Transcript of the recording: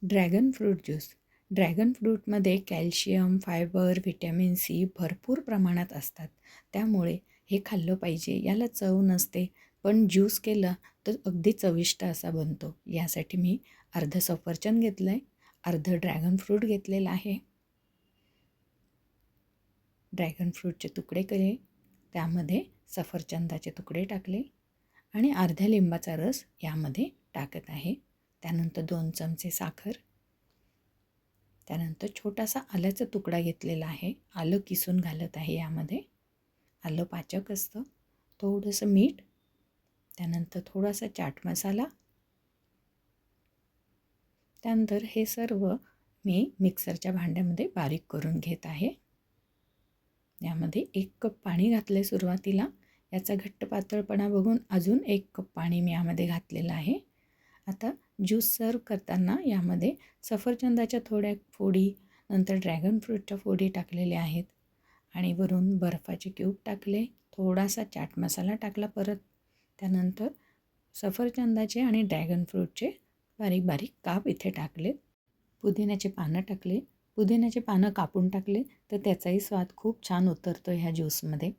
Dragon fruit juice. Dragon फ्रूटमध्ये calcium, fibre, vitamin C भरपूर प्रमाणात असतात. त्यामुळे हे खाल्लं पाहिजे. याला चव नसते, पण ज्यूस केला तर अगदी चविष्ट असा बनतो. यासाठी मी अर्धं सफरचंद घेतलं आहे, अर्धं ड्रॅगन फ्रूट घेतलेलं आहे. ड्रॅगन फ्रूटचे तुकडे केले, त्यामध्ये सफरचंदाचे तुकडे टाकले आणि अर्ध्या लिंबाचा रस यामध्ये टाकत आहे. त्यानंतर 2 चमचे साखर, त्यानंतर छोटासा आल्याचा तुकडा घेतलेला आहे, आलं किसून घालत आहे यामध्ये. आलं पाचक असतं. थोडंसं मीठ, त्यानंतर थोडासा चाट मसाला. त्यानंतर हे सर्व मी मिक्सरच्या भांड्यामध्ये बारीक करून घेत आहे. यामध्ये 1 कप पाणी घातले सुरुवातीला. याचा घट्ट पातळपणा बघून अजून 1 कप पाणी मी यामध्ये घातलेलं आहे. आता ज्यूस सर्व करताना यामध्ये सफरचंदाच्या थोड्या फोडी, नंतर ड्रॅगन फ्रूटच्या फोडी टाकलेल्या आहेत आणि वरून बर्फाचे क्यूब टाकले, थोडासा चाट मसाला टाकला परत. त्यानंतर सफरचंदाचे आणि ड्रॅगन फ्रूटचे बारीक बारीक काप इथे टाकलेत. पुदिन्याचे पानं टाकले. पुदिन्याचे पानं कापून टाकले तर त्याचाही स्वाद खूप छान उतरतो ह्या ज्यूसमध्ये.